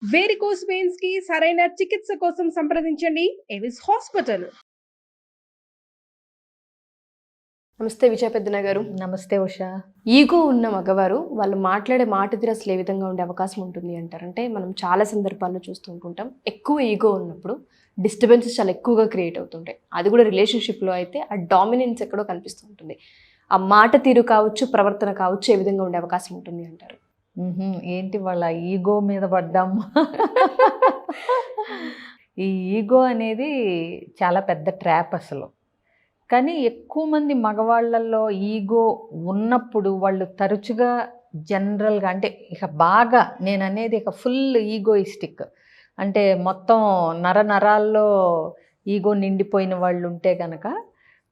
Varicose veins కి సరైన చికిత్స కోసం సంప్రదించండి ఎవిస్ హాస్పిటల్. నమస్తే విజయ పెద్దన గారు. నమస్తే ఉషా. ఈగో ఉన్న మగవారు వాళ్ళు మాట్లాడే మాట తీరు అసలు ఏ విధంగా ఉండే అవకాశం ఉంటుంది అంటారు? అంటే మనం చాలా సందర్భాల్లో చూస్తూ ఉంటుంటాం, ఎక్కువ ఈగో ఉన్నప్పుడు డిస్టర్బెన్సెస్ చాలా ఎక్కువగా క్రియేట్ అవుతుంటాయి. అది కూడా రిలేషన్షిప్లో అయితే ఆ డామినెన్స్ ఎక్కడో కనిపిస్తూ ఉంటుంది. ఆ మాట తీరు కావచ్చు, ప్రవర్తన కావచ్చు, ఏ విధంగా ఉండే అవకాశం ఉంటుంది అంటారు? ఏంటి వాళ్ళ ఈగో మీద పడ్డాము. ఈ ఈగో అనేది చాలా పెద్ద ట్రాప్ అసలు. కానీ ఎక్కువ మంది మగవాళ్ళల్లో ఈగో ఉన్నప్పుడు వాళ్ళు తరచుగా జనరల్గా అంటే ఇక బాగా నేను అనేది ఇక ఫుల్ ఈగోయిస్టిక్, అంటే మొత్తం నరాల్లో ఈగో నిండిపోయిన వాళ్ళు ఉంటే కనుక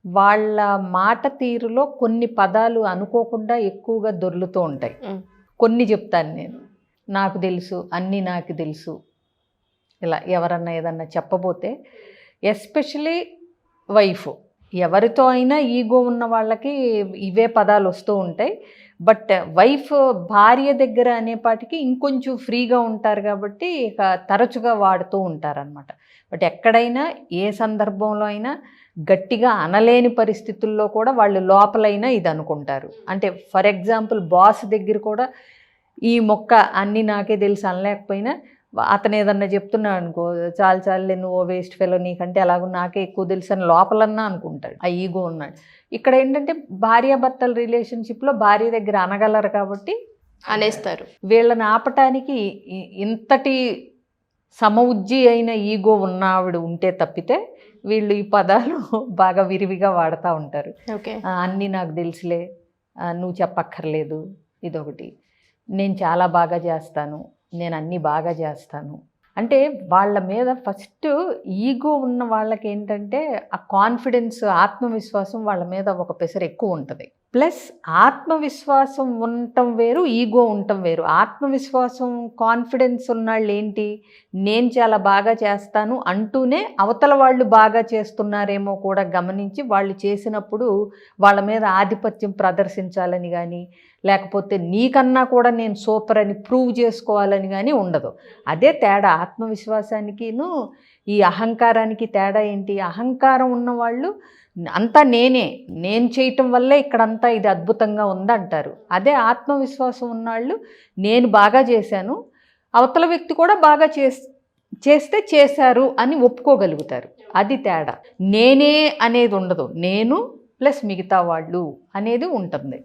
వాళ్ళ మాట తీరులో కొన్ని పదాలు అనుకోకుండా ఎక్కువగా దొర్లుతూ ఉంటాయి. కొన్ని చెప్తాను నేను. నాకు తెలుసు, అన్నీ నాకు తెలుసు, ఇలా ఎవరన్నా ఏదన్నా చెప్పబోతే ఎస్పెషలీ వైఫ్, ఎవరితో అయినా ఈగో ఉన్న వాళ్ళకి ఇవే పదాలు వస్తూ ఉంటాయి. బట్ వైఫ్ భార్య దగ్గర అనేపాటికి ఇంకొంచెం ఫ్రీగా ఉంటారు కాబట్టి ఇక తరచుగా వాడుతూ ఉంటారనమాట. బట్ ఎక్కడైనా ఏ సందర్భంలో అయినా గట్టిగా అనలేని పరిస్థితుల్లో కూడా వాళ్ళు లోపలైనా ఇది అనుకుంటారు. అంటే ఫర్ ఎగ్జాంపుల్ బాస్ దగ్గర కూడా ఈ మొక్క అన్నీ నాకే తెలుసు అనలేకపోయినా అతను ఏదన్నా చెప్తున్నాడు అనుకో, చాలు చాలులే నువ్వు వేస్ట్ ఫెలో, నీకంటే ఎలాగో నాకే ఎక్కువ తెలుసు అని లోపలన్నా అనుకుంటాడు. ఆ ఈగో ఉన్నాడు. ఇక్కడ ఏంటంటే భార్యాభర్తల రిలేషన్షిప్లో భార్య దగ్గర అనగలరు కాబట్టి అనేస్తారు. వీళ్ళని ఆపటానికి ఇంతటి సమఉజ్జి అయిన ఈగో ఉన్న ఆవిడ ఉంటే తప్పితే వీళ్ళు ఈ పదాలు బాగా విరివిగా వాడుతూ ఉంటారు. ఓకే, అన్నీ నాకు తెలుసులే, నువ్వు చెప్పక్కర్లేదు, ఇదొకటి. నేను చాలా బాగా చేస్తాను, నేను అన్నీ బాగా చేస్తాను. అంటే వాళ్ళ మీద ఫస్ట్ ఈగో ఉన్న వాళ్ళకి ఏంటంటే ఆ కాన్ఫిడెన్స్, ఆత్మవిశ్వాసం వాళ్ళ మీద ఒక పెసరు ఎక్కువ ఉంటుంది. ప్లస్ ఆత్మవిశ్వాసం ఉండటం వేరు, ఈగో ఉండటం వేరు. ఆత్మవిశ్వాసం, కాన్ఫిడెన్స్ ఉన్నాళ్ళు ఏంటి, నేను చాలా బాగా చేస్తాను అంటూనే అవతల వాళ్ళు బాగా చేస్తున్నారేమో కూడా గమనించి వాళ్ళు చేసినప్పుడు వాళ్ళ మీద ఆధిపత్యం ప్రదర్శించాలని కానీ, లేకపోతే నీకన్నా కూడా నేను సూపర్ అని ప్రూవ్ చేసుకోవాలని కానీ ఉండదు. అదే తేడా ఆత్మవిశ్వాసానికిను ఈ అహంకారానికి తేడా ఏంటి? అహంకారం ఉన్నవాళ్ళు అంతా నేను చేయటం వల్లే ఇక్కడంతా ఇది అద్భుతంగా ఉందంటారు. అదే ఆత్మవిశ్వాసం ఉన్నవాళ్ళు నేను బాగా చేశాను, అవతల వ్యక్తి కూడా బాగా చేస్తే చేశారు అని ఒప్పుకోగలుగుతారు. అది తేడా. నేనే అనేది ఉండదు, నేను ప్లస్ మిగతా వాళ్ళు అనేది ఉంటుంది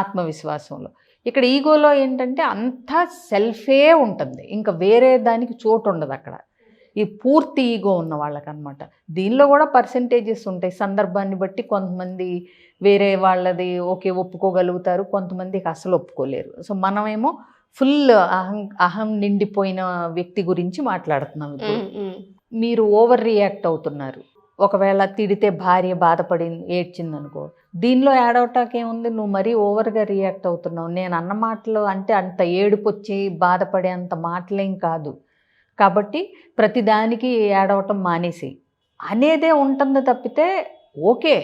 ఆత్మవిశ్వాసంలో. ఇక్కడ ఈగోలో ఏంటంటే అంతా సెల్ఫే ఉంటుంది, ఇంకా వేరే దానికి చోటు ఉండదు అక్కడ. ఈ పూర్తి ఈగో ఉన్న వాళ్ళకనమాట. దీనిలో కూడా పర్సంటేజెస్ ఉంటాయి, సందర్భాన్ని బట్టి. కొంతమంది వేరే వాళ్ళది ఓకే ఒప్పుకోగలుగుతారు, కొంతమందికి అసలు ఒప్పుకోలేరు. సో మనమేమో ఫుల్ అహం నిండిపోయిన వ్యక్తి గురించి మాట్లాడుతున్నాం. ఇప్పుడు మీరు ఓవర్ రియాక్ట్ అవుతున్నారు. ఒకవేళ తిడితే భార్య బాధపడి ఏడ్చిందనుకో, దీనిలో ఏడవటాకేముంది, నువ్వు మరీ ఓవర్గా రియాక్ట్ అవుతున్నావు. నేను అన్న మాటలు అంటే అంత ఏడుపు వచ్చి బాధపడే అంత మాటలేం కాదు. కాబట్టి ప్రతిదానికి ఏడవటం మానేసి అనేదే ఉంటుంది తప్పితే, ఓకే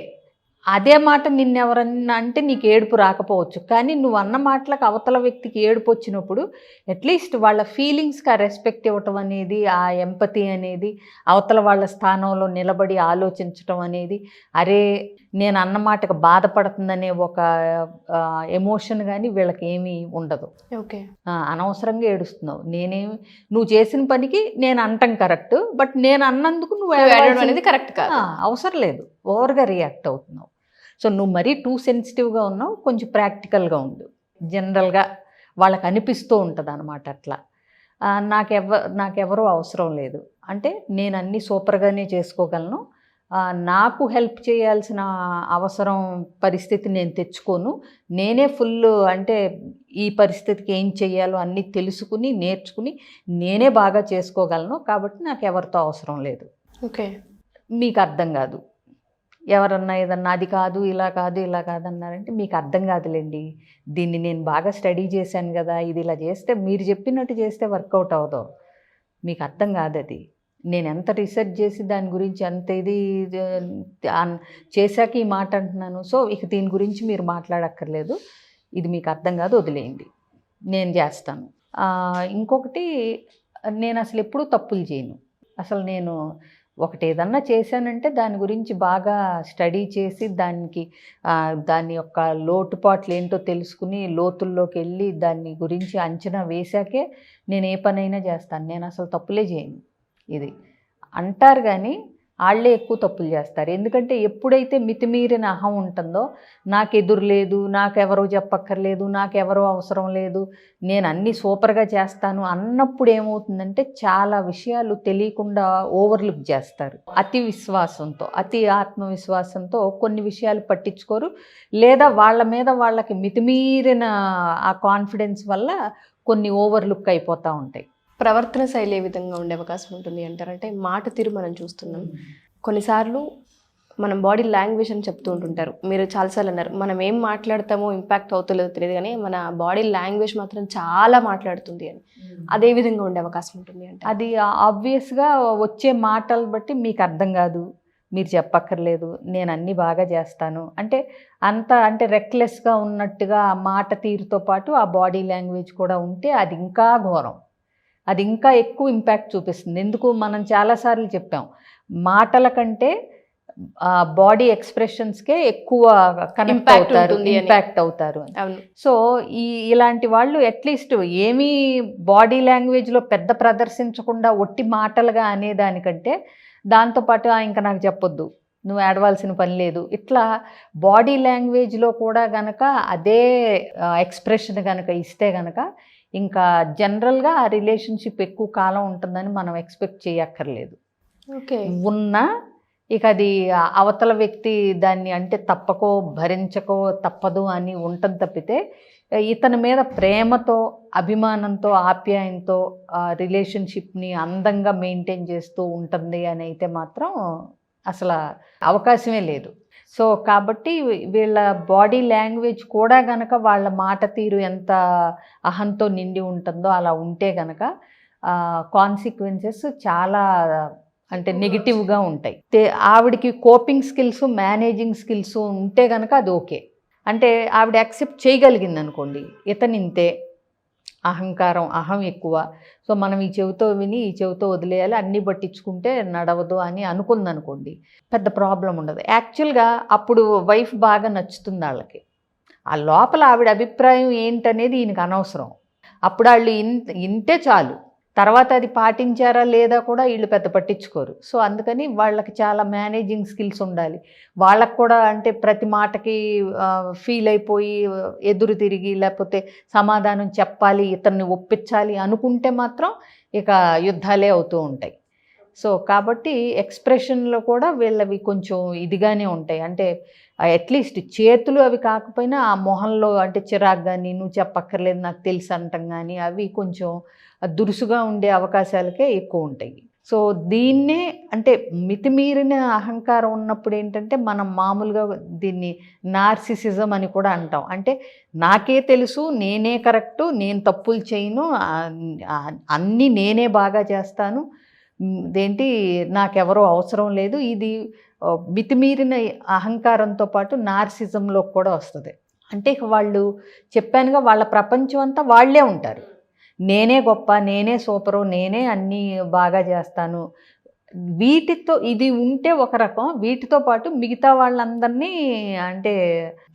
అదే మాట నిన్నెవరన్నా అంటే నీకు ఏడుపు రాకపోవచ్చు, కానీ నువ్వు అన్న మాటలకు అవతల వ్యక్తికి ఏడుపు వచ్చినప్పుడు అట్లీస్ట్ వాళ్ళ ఫీలింగ్స్కి ఆ రెస్పెక్ట్ ఇవ్వటం అనేది, ఆ ఎంపతి అనేది, అవతల వాళ్ళ స్థానంలో నిలబడి ఆలోచించటం అనేది, అరే నేను అన్న మాటకు బాధపడుతుందనే ఒక ఎమోషన్ కానీ వీళ్ళకి ఏమీ ఉండదు. ఓకే, అనవసరంగా ఏడుస్తున్నావు, నువ్వు చేసిన పనికి నేను అంటాం కరెక్ట్, బట్ నేను అన్నందుకు నువ్వు అనేది కరెక్ట్ కాదు, అవసరం లేదు, ఓవర్గా రియాక్ట్ అవుతున్నావు. సో నువ్వు మరీ టూ సెన్సిటివ్గా ఉన్నావు, కొంచెం ప్రాక్టికల్గా ఉండు. జనరల్గా వాళ్ళకి అనిపిస్తూ ఉంటుంది అన్నమాట. అట్లా నాకెవరూ అవసరం లేదు అంటే నేను అన్నీ సూపర్గానే చేసుకోగలను, నాకు హెల్ప్ చేయాల్సిన అవసరం పరిస్థితి నేను తెచ్చుకోను, నేనే ఫుల్ అంటే ఈ పరిస్థితికి ఏం చెయ్యాలో అన్నీ తెలుసుకుని నేర్చుకుని నేనే బాగా చేసుకోగలను, కాబట్టి నాకు ఎవరితో అవసరం లేదు. ఓకే, మీకు అర్థం కాదు, ఎవరన్నా ఏదన్నా అది కాదు ఇలా కాదు ఇలా కాదు అన్నారంటే మీకు అర్థం కాదులేండి, దీన్ని నేను బాగా స్టడీ చేశాను కదా, ఇది ఇలా చేస్తే మీరు చెప్పినట్టు చేస్తే వర్కౌట్ అవ్వదు, మీకు అర్థం కాదు అది. నేను ఎంత రీసెర్చ్ చేసి దాని గురించి అంత ఇది చేశాక ఈ మాట అంటున్నాను. సో ఇక దీని గురించి మీరు మాట్లాడక్కర్లేదు, ఇది మీకు అర్థం కాదు, వదిలేయండి, నేను చేస్తాను. ఇంకొకటి నేను అసలు ఎప్పుడూ తప్పులు చేయను. అసలు నేను ఒకటి ఏదన్నా చేశానంటే దాని గురించి బాగా స్టడీ చేసి దాని యొక్క లోటుపాట్లు ఏంటో తెలుసుకుని లోతుల్లోకి వెళ్ళి దాన్ని గురించి అంచనా వేశాకే నేను ఏ పనైనా చేస్తాను. నేను అసలు తప్పులే చేయను. ఇది అంటారు కానీ వాళ్ళే ఎక్కువ తప్పులు చేస్తారు. ఎందుకంటే ఎప్పుడైతే మితిమీరిన అహం ఉంటుందో, నాకు ఎదురు లేదు, నాకెవరో చెప్పక్కర్లేదు, నాకెవరో అవసరం లేదు, నేను అన్నీ సూపర్గా చేస్తాను అన్నప్పుడు ఏమవుతుందంటే చాలా విషయాలు తెలియకుండా ఓవర్లుక్ చేస్తారు. అతి విశ్వాసంతో, అతి ఆత్మవిశ్వాసంతో కొన్ని విషయాలు పట్టించుకోరు, లేదా వాళ్ళ మీద వాళ్ళకి మితిమీరిన ఆ కాన్ఫిడెన్స్ వల్ల కొన్ని ఓవర్లుక్ అయిపోతూ ఉంటాయి. ప్రవర్తన శైలి ఏ విధంగా ఉండే అవకాశం ఉంటుంది అంటారంటే మాట తీరు మనం చూస్తున్నాం. కొన్నిసార్లు మనం బాడీ లాంగ్వేజ్ అని చెప్తూ ఉంటుంటారు. మీరు చాలాసార్లు అన్నారు, మనం ఏం మాట్లాడతామో ఇంపాక్ట్ అవుతలేదో తెలియదు కానీ మన బాడీ లాంగ్వేజ్ మాత్రం చాలా మాట్లాడుతుంది అని. అదే విధంగా ఉండే అవకాశం ఉంటుంది అంటే అది ఆబ్వియస్గా వచ్చే మాటలు బట్టి మీకు అర్థం కాదు, మీరు చెప్పక్కర్లేదు, నేను అన్నీ బాగా చేస్తాను అంటే అంటే రెక్లెస్గా ఉన్నట్టుగా ఆ మాట తీరుతో పాటు ఆ బాడీ లాంగ్వేజ్ కూడా ఉంటే అది ఇంకా ఘోరం, అది ఇంకా ఎక్కువ ఇంపాక్ట్ చూపిస్తుంది. ఎందుకు మనం చాలాసార్లు చెప్పాం, మాటల కంటే బాడీ ఎక్స్ప్రెషన్స్కే ఎక్కువ కనెక్ట్ అవుతారు, ఇంపాక్ట్ అవుతారు అని. సో ఇలాంటి వాళ్ళు అట్లీస్ట్ ఏమీ బాడీ లాంగ్వేజ్లో పెద్ద ప్రదర్శించకుండా ఒట్టి మాటలుగా అనేదానికంటే దాంతోపాటు ఇంకా నాకు చెప్పొద్దు, నువ్వు ఏడవాల్సిన పని లేదు, ఇట్లా బాడీ లాంగ్వేజ్లో కూడా గనక అదే ఎక్స్ప్రెషన్ కనుక ఇస్తే గనక ఇంకా జనరల్గా ఆ రిలేషన్షిప్ ఎక్కువ కాలం ఉంటుందని మనం ఎక్స్పెక్ట్ చేయక్కర్లేదు. ఓకే, ఉన్నా ఇక అది అవతల వ్యక్తి దాన్ని అంటే తప్పకో భరించకో తప్పదు అని ఉంటుంది తప్పితే ఇతని మీద ప్రేమతో అభిమానంతో ఆప్యాయంతో రిలేషన్షిప్ని అందంగా మెయింటైన్ చేస్తూ ఉంటుంది అని అయితే మాత్రం అసలు అవకాశమే లేదు. సో కాబట్టి వీళ్ళ బాడీ లాంగ్వేజ్ కూడా గనక వాళ్ళ మాట తీరు ఎంత అహంతో నిండి ఉంటుందో అలా ఉంటే గనక కాన్సిక్వెన్సెస్ చాలా అంటే నెగిటివ్గా ఉంటాయి. ఆవిడకి కోపింగ్ స్కిల్స్ మేనేజింగ్ స్కిల్స్ ఉంటే కనుక అది ఓకే. అంటే ఆవిడ యాక్సెప్ట్ చేయగలిగింది అనుకోండి, ఇతనింతే అహంకారం అహం ఎక్కువ, సో మనం ఈ చెవితో విని ఈ చెవితో వదిలేయాలి, అన్నీ పట్టించుకుంటే నడవదు అని అనుకుందనుకోండి, పెద్ద ప్రాబ్లం ఉండదు. యాక్చువల్గా అప్పుడు వైఫ్ బాగా నచ్చుతుంది వాళ్ళకి, ఆ లోపల ఆవిడ అభిప్రాయం ఏంటనేది ఈయనకు అనవసరం. అప్పుడు వాళ్ళు ఇంతే చాలు, తర్వాత అది పాటించారా లేదా కూడా వీళ్ళు పెద్ద పట్టించుకోరు. సో అందుకని వాళ్ళకి చాలా మేనేజింగ్ స్కిల్స్ ఉండాలి. వాళ్ళకు కూడా అంటే ప్రతి మాటకి ఫీల్ అయిపోయి ఎదురు తిరిగి లేకపోతే సమాధానం చెప్పాలి, ఇతన్ని ఒప్పించాలి అనుకుంటే మాత్రం ఇక యుద్ధాలే అవుతూ ఉంటాయి. సో కాబట్టి ఎక్స్ప్రెషన్లో కూడా వీళ్ళవి కొంచెం ఇదిగానే ఉంటాయి. అంటే అట్లీస్ట్ చేతులు అవి కాకపోయినా ఆ మొహంలో అంటే చిరాకు కానీ నువ్వు చెప్పక్కర్లేదు నాకు తెలుసు అంటాం కానీ అవి కొంచెం దురుసుగా ఉండే అవకాశాలకే ఎక్కువ ఉంటాయి. సో దీన్నే అంటే మితిమీరిన అహంకారం ఉన్నప్పుడు ఏంటంటే మనం మామూలుగా దీన్ని నార్సిసిజం అని కూడా అంటాం. అంటే నాకే తెలుసు, నేనే కరెక్టు, నేను తప్పులు చేయను, అన్నీ నేనే బాగా చేస్తాను, ఇదేంటి నాకెవరో అవసరం లేదు. ఇది మితిమీరిన అహంకారంతో పాటు నార్సిజంలో కూడా వస్తుంది. అంటే ఇక వాళ్ళు చెప్పానుగా వాళ్ళ ప్రపంచం అంతా వాళ్ళే ఉంటారు, నేనే గొప్ప, నేనే సూపరు, నేనే అన్నీ బాగా చేస్తాను. వీటితో ఇది ఉంటే ఒక రకం, వీటితో పాటు మిగతా వాళ్ళందరినీ అంటే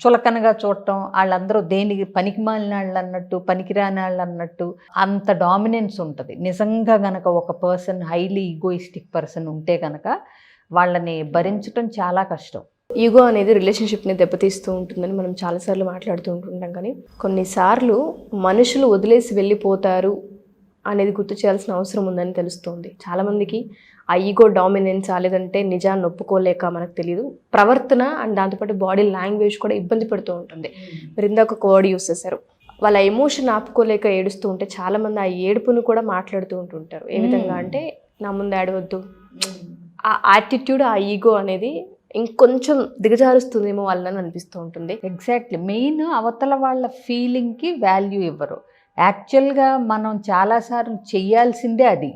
చులకనగా చూడటం, వాళ్ళందరూ దేనికి పనికి మాలిన వాళ్ళు అన్నట్టు, పనికిరాని వాళ్ళు అన్నట్టు అంత డామినెన్స్ ఉంటుంది. నిజంగా గనక ఒక పర్సన్ హైలీ ఈగోయిస్టిక్ పర్సన్ ఉంటే కనుక వాళ్ళని భరించటం చాలా కష్టం. ఈగో అనేది రిలేషన్షిప్ని దెబ్బతీస్తూ ఉంటుందని మనం చాలాసార్లు మాట్లాడుతూ ఉంటుంటాం. కానీ కొన్నిసార్లు మనుషులు వదిలేసి వెళ్ళిపోతారు అనేది గుర్తు చేయాల్సిన అవసరం ఉందని తెలుస్తుంది. చాలామందికి ఆ ఈగో డామినెన్స్ లేదంటే నిజాన్ని ఒప్పుకోలేక మనకు తెలియదు, ప్రవర్తన అండ్ దాంతోపాటు బాడీ లాంగ్వేజ్ కూడా ఇబ్బంది పడుతూ ఉంటుంది. మీరు ఇందాక ఒక వర్డ్ యూస్ చేశారు, వాళ్ళ ఎమోషన్ ఆపుకోలేక ఏడుస్తూ ఉంటే చాలామంది ఆ ఏడుపును కూడా మాట్లాడుతూ ఉంటుంటారు. ఏ విధంగా అంటే నా ముందు ఏడవద్దు, ఆ యాటిట్యూడ్ ఆ ఈగో అనేది ఇంకొంచెం దిగజారుస్తుందేమో వాళ్ళని అనిపిస్తూ ఉంటుంది. ఎగ్జాక్ట్లీ, మెయిన్ అవతల వాళ్ళ ఫీలింగ్కి వాల్యూ ఇవ్వరు. యాక్చువల్గా మనం చాలాసార్లు చెయ్యాల్సిందే అది.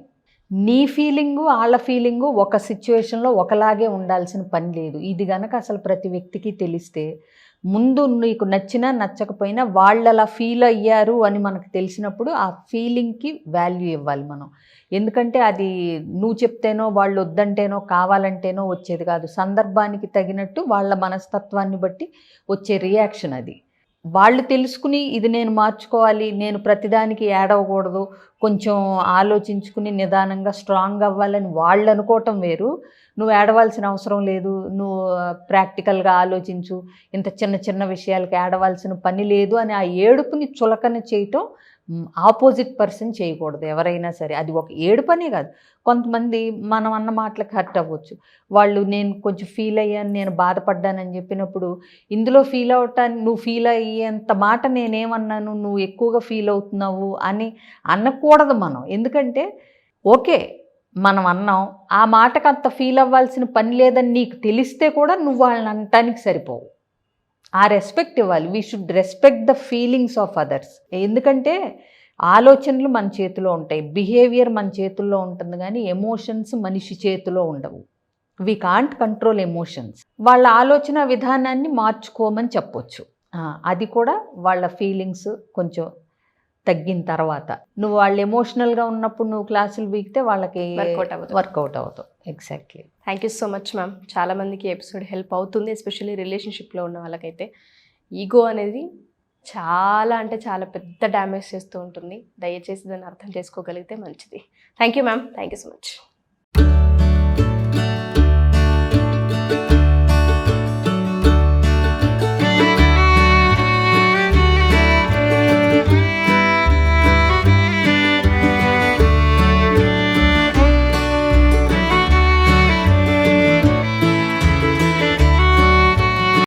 నీ ఫీలింగు వాళ్ళ ఫీలింగు ఒక సిచ్యువేషన్లో ఒకలాగే ఉండాల్సిన పని లేదు. ఇది గనక అసలు ప్రతి వ్యక్తికి తెలిస్తే ముందు నీకు నచ్చినా నచ్చకపోయినా వాళ్ళు అలా ఫీల్ అయ్యారు అని మనకు తెలిసినప్పుడు ఆ ఫీలింగ్కి వాల్యూ ఇవ్వాలి మనం. ఎందుకంటే అది నువ్వు చెప్తేనో వాళ్ళు వద్దంటేనో కావాలంటేనో వచ్చేది కాదు. సందర్భానికి తగినట్టు వాళ్ళ మనస్తత్వాన్ని బట్టి వచ్చే రియాక్షన్ అది. వాళ్ళు తెలుసుకుని ఇది నేను మార్చుకోవాలి, నేను ప్రతిదానికి యాడ్ అవ్వకూడదు, కొంచెం ఆలోచించుకుని నిదానంగా స్ట్రాంగ్ అవ్వాలని వాళ్ళు అనుకోవటం వేరు. నువ్వు ఏడవాల్సిన అవసరం లేదు, నువ్వు ప్రాక్టికల్గా ఆలోచించు, ఇంత చిన్న చిన్న విషయాలకి ఏడవాల్సిన పని లేదు అని ఆ ఏడుపుని చులకన చేయటం ఆపోజిట్ పర్సన్ చేయకూడదు ఎవరైనా సరే. అది ఒక ఏడుపనే కాదు, కొంతమంది మనం అన్న మాటలకు హర్ట్ అవ్వచ్చు. వాళ్ళు నేను కొంచెం ఫీల్ అయ్యాను, నేను బాధపడ్డానని చెప్పినప్పుడు ఇందులో ఫీల్ అవటాన్ని నువ్వు ఫీల్ అయ్యేంత మాట నేనేమన్నాను, నువ్వు ఎక్కువగా ఫీల్ అవుతున్నావు అని అనకూడదు మనం. ఎందుకంటే ఓకే మనం అన్నాం, ఆ మాటకు అంత ఫీల్ అవ్వాల్సిన పని లేదని నీకు తెలిస్తే కూడా నువ్వు వాళ్ళని అనటానికి సరిపోవు. ఆ రెస్పెక్ట్ ఇవ్వాలి. We should respect the feelings of others. ఎందుకంటే ఆలోచనలు మన చేతిలో ఉంటాయి, బిహేవియర్ మన చేతుల్లో ఉంటుంది, కానీ ఎమోషన్స్ మనిషి చేతిలో ఉండవు. We can't control emotions. వాళ్ళ ఆలోచన విధానాన్ని మార్చుకోమని చెప్పొచ్చు. అది కూడా వాళ్ళ ఫీలింగ్స్ కొంచెం తగ్గిన తర్వాత. నువ్వు వాళ్ళు ఎమోషనల్గా ఉన్నప్పుడు నువ్వు క్లాసులు వీగితే వాళ్ళకి వర్కౌట్ అవుతావు. Exactly. Thank you so much ma'am. చాలామందికి ఎపిసోడ్ హెల్ప్ అవుతుంది, ఎస్పెషల్లీ రిలేషన్షిప్లో ఉన్న వాళ్ళకైతే. ఈగో అనేది చాలా అంటే చాలా పెద్ద డ్యామేజ్ చేస్తూ ఉంటుంది. దయచేసి దాన్ని అర్థం చేసుకోగలిగితే మంచిది. Thank you ma'am. Thank you so much.